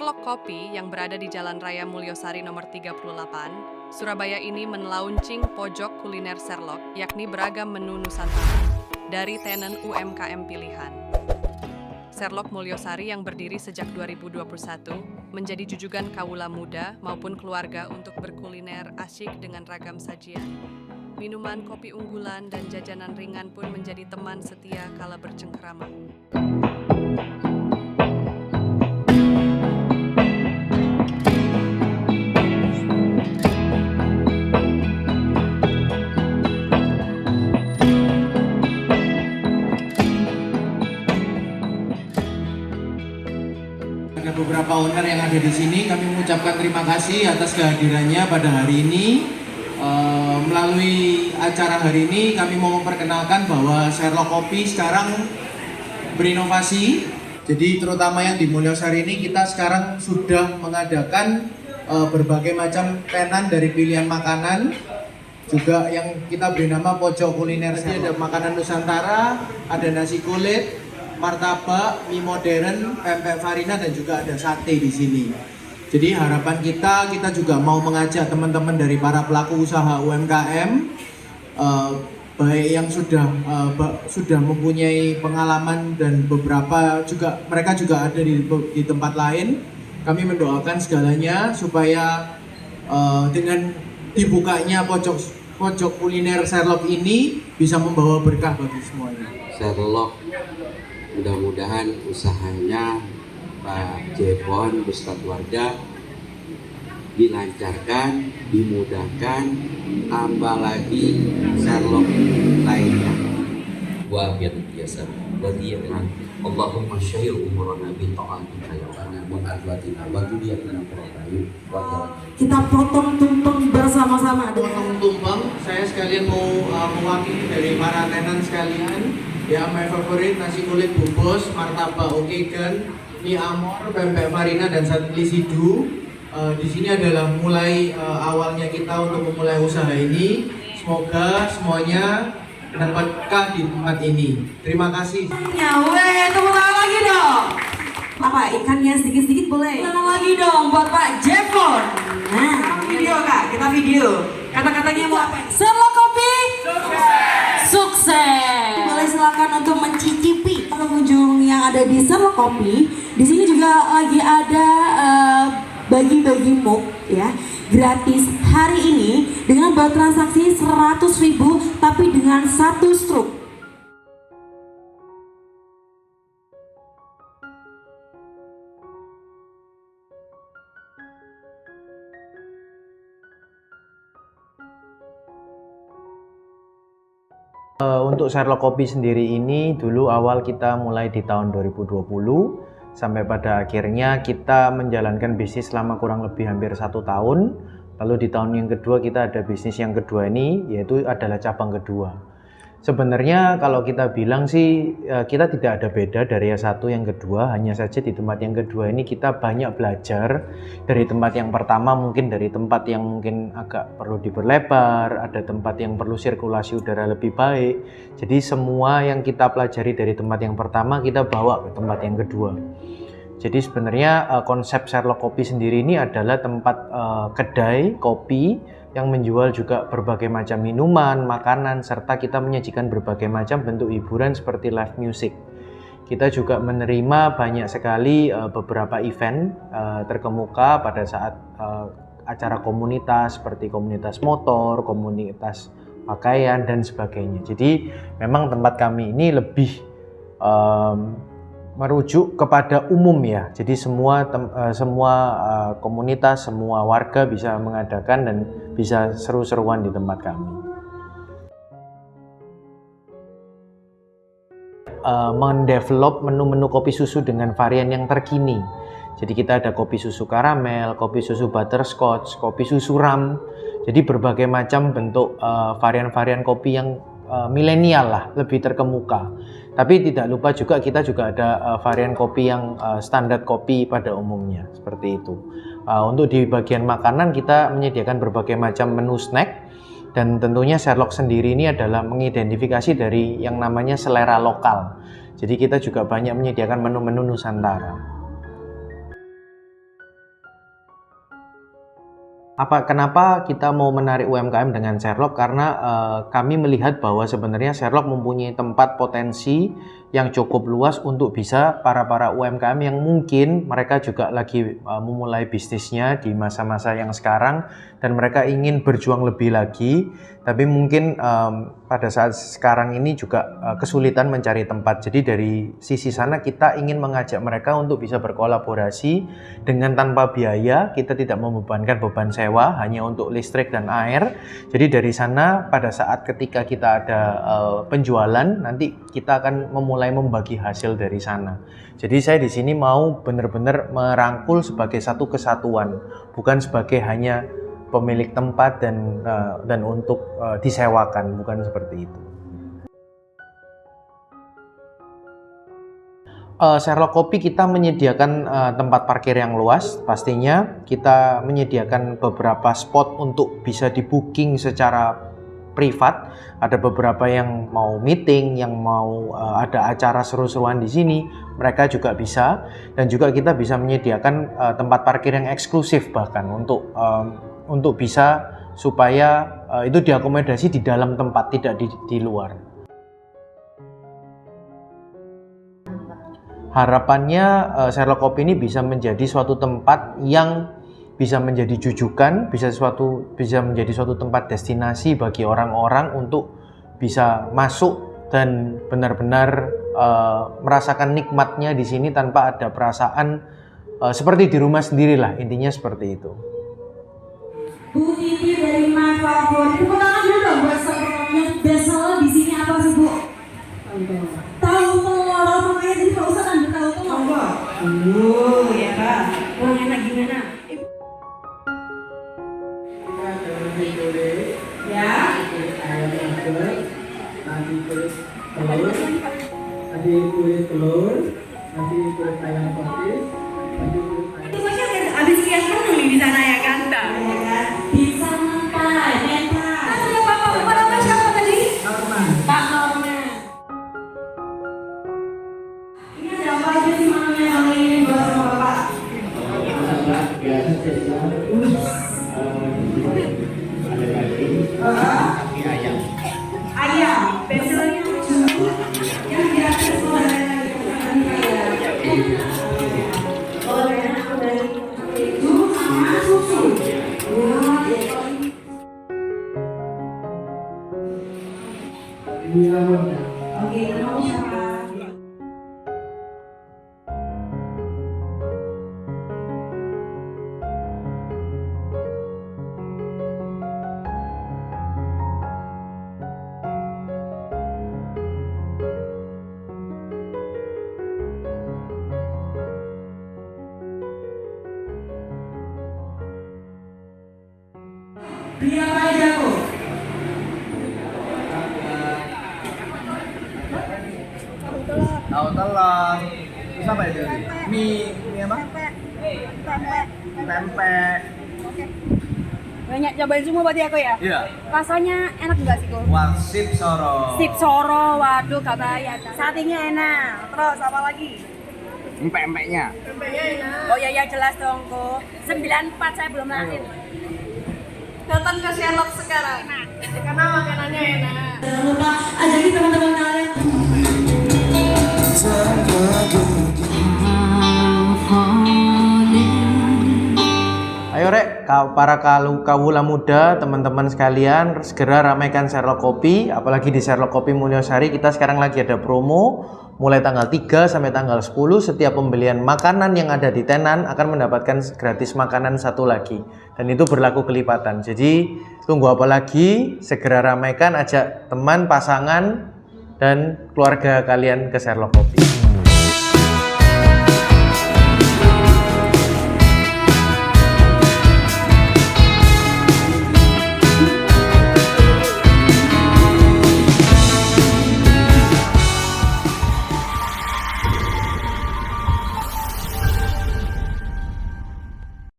Sherlock Coffee yang berada di Jalan Raya Mulyosari nomor 38, Surabaya ini men-launching pojok kuliner Sherlock, yakni beragam menu Nusantara dari tenan UMKM pilihan. Sherlock Mulyosari yang berdiri sejak 2021 menjadi jujugan kawula muda maupun keluarga untuk berkuliner asyik dengan ragam sajian. Minuman kopi unggulan dan jajanan ringan pun menjadi teman setia kala bercengkrama. Ada beberapa owner yang ada di sini, kami mengucapkan terima kasih atas kehadirannya pada hari ini. Melalui acara hari ini kami mau memperkenalkan bahwa Sherlock Coffee sekarang berinovasi. Jadi terutama yang di Mulyosari ini kita sekarang sudah mengadakan berbagai macam tenan dari pilihan makanan. Juga yang kita beri nama pojok kuliner. Jadi ada makanan Nusantara, ada nasi kulit, martabak, mie modern, pempek Farina, dan juga ada sate di sini. Jadi harapan kita juga mau mengajak teman-teman dari para pelaku usaha UMKM, baik yang sudah mempunyai pengalaman dan beberapa juga mereka juga ada di tempat lain. Kami mendoakan segalanya supaya dengan dibukanya pojok kuliner Sherlock ini bisa membawa berkah bagi semuanya. Sherlock, mudah-mudahan usahanya Pak Jepon beserta keluarga dilancarkan, dimudahkan, tambah lagi Sherlock lainnya. Wa biasa wadiya dengan Allahumma syahir umurana bi ta'atika ya Allah wa adwatina wa dudiyatina qurratayu wa kita potong tumpeng bersama-sama. Potong tumpeng, saya sekalian mau mewakili dari para tenan sekalian. Ya, my favorite nasi kulit bungkus, martabak okegan, mie amor, pempek Farina, dan sate lisidu. Di sini adalah mulai awalnya kita untuk memulai usaha ini. Semoga semuanya dapat berkah di tempat ini. Terima kasih. Ya, weh, tepuk tangan lagi dong. Apa ikannya sedikit-sedikit boleh? Tangan lagi dong buat Pak Jepon. Nah, video Kak, kita video. Kata-katanya mau apa? Sherlock Coffee sukses. Boleh silakan untuk mencicipi pengunjung yang ada di Sherlock Coffee. Di sini juga lagi ada bagi-bagi mug ya, gratis hari ini dengan bertransaksi 100.000 tapi dengan 1 stroke. Untuk Sherlock Coffee sendiri ini dulu awal kita mulai di tahun 2020 sampai pada akhirnya kita menjalankan bisnis selama kurang lebih hampir 1 tahun. Lalu di tahun yang kedua kita ada bisnis yang kedua ini, yaitu adalah cabang kedua. Sebenarnya kalau kita bilang sih kita tidak ada beda dari yang satu yang kedua, hanya saja di tempat yang kedua ini kita banyak belajar dari tempat yang pertama, mungkin dari tempat yang mungkin agak perlu diperlebar, ada tempat yang perlu sirkulasi udara lebih baik. Jadi semua yang kita pelajari dari tempat yang pertama kita bawa ke tempat yang kedua. Jadi sebenarnya konsep Sherlock Coffee sendiri ini adalah tempat kedai kopi yang menjual juga berbagai macam minuman, makanan, serta kita menyajikan berbagai macam bentuk hiburan seperti live music. Kita juga menerima banyak sekali beberapa event terkemuka pada saat acara komunitas seperti komunitas motor, komunitas pakaian, dan sebagainya. Jadi memang tempat kami ini lebih merujuk kepada umum ya. Jadi semua komunitas, semua warga bisa mengadakan dan bisa seru-seruan di tempat kami. Mendevelop menu-menu kopi susu dengan varian yang terkini. Jadi kita ada kopi susu karamel, kopi susu butterscotch, kopi susu ram. Jadi berbagai macam bentuk varian-varian kopi yang milenial lah, lebih terkemuka. Tapi tidak lupa juga kita juga ada varian kopi yang standar kopi pada umumnya, seperti itu. Untuk di bagian makanan kita menyediakan berbagai macam menu snack, dan tentunya Sherlock sendiri ini adalah mengidentifikasi dari yang namanya selera lokal. Jadi kita juga banyak menyediakan menu-menu Nusantara. Kenapa kita mau menarik UMKM dengan Sherlock? Karena kami melihat bahwa sebenarnya Sherlock mempunyai tempat potensi yang cukup luas untuk bisa para UMKM yang mungkin mereka juga lagi memulai bisnisnya di masa-masa yang sekarang dan mereka ingin berjuang lebih lagi, tapi mungkin pada saat sekarang ini juga kesulitan mencari tempat. Jadi dari sisi sana kita ingin mengajak mereka untuk bisa berkolaborasi dengan tanpa biaya, kita tidak membebankan beban sewa hanya untuk listrik dan air. Jadi dari sana pada saat ketika kita ada penjualan, nanti kita akan memulai membagi hasil dari sana. Jadi saya di sini mau benar-benar merangkul sebagai satu kesatuan, bukan sebagai hanya pemilik tempat dan untuk disewakan, bukan seperti itu. Sherlock Kopi kita menyediakan tempat parkir yang luas, pastinya kita menyediakan beberapa spot untuk bisa di booking secara privat. Ada beberapa yang mau meeting, yang mau ada acara seru-seruan di sini, mereka juga bisa. Dan juga kita bisa menyediakan tempat parkir yang eksklusif bahkan untuk bisa supaya itu diakomodasi di dalam tempat, tidak di luar. Harapannya Sherlock Kopi ini bisa menjadi suatu tempat yang bisa menjadi jujukan, bisa menjadi suatu tempat destinasi bagi orang-orang untuk bisa masuk dan benar-benar merasakan nikmatnya di sini tanpa ada perasaan seperti di rumah sendirilah, intinya seperti itu. Bu Titi dari My Favor, tepuk tangan dulu dong buat sahabatnya. Bestseller di sini apa sih Bu? Tahu telur, makanya tadi Pak Ustadz ambil tahu telur. Ya Pak, kurang enak gimana? Ya. Nanti kulit telur, nanti kulit ayam patis, nanti kulit ayam. Itu pasti habis lihat menu di sana ya kan? Bisa mentai, mentai. Ada Bapak nama siapa tadi? Pak Norman. Ini ada apa aja sih menunya kali ini buat sama Bapak? Biasa spesial. Ada daging, kaki ayam. Ayam, bestsellernya yang biasa saudara dari itu sama susu. Ini rambutnya. Oke, mau siapa? Beli apa aja Bu? Tahu telur. Terus apa itu? Mie apa? Tempe. Banyak cobain semua berarti aku ya? Iya. Rasanya enak juga sih, Ko? Warsip Soro. Sip soro, waduh gak bayar. Satinya enak. Terus apa lagi? Empek-empeknya. Oh ya jelas dong, Ko. 94 saya belum lahir. Datang ke Sherlock sekarang. Karena makanannya enak. Jangan lupa ajakin teman-teman kalian. Ayo rek, para kawula muda, teman-teman sekalian, segera ramaikan Sherlock Kopi. Apalagi di Sherlock Kopi Mulyosari kita sekarang lagi ada promo. Mulai tanggal 3 sampai tanggal 10, setiap pembelian makanan yang ada di tenan akan mendapatkan gratis makanan satu lagi. Dan itu berlaku kelipatan. Jadi tunggu apa lagi? Segera ramaikan, ajak teman, pasangan, dan keluarga kalian ke Sherlock Kopi.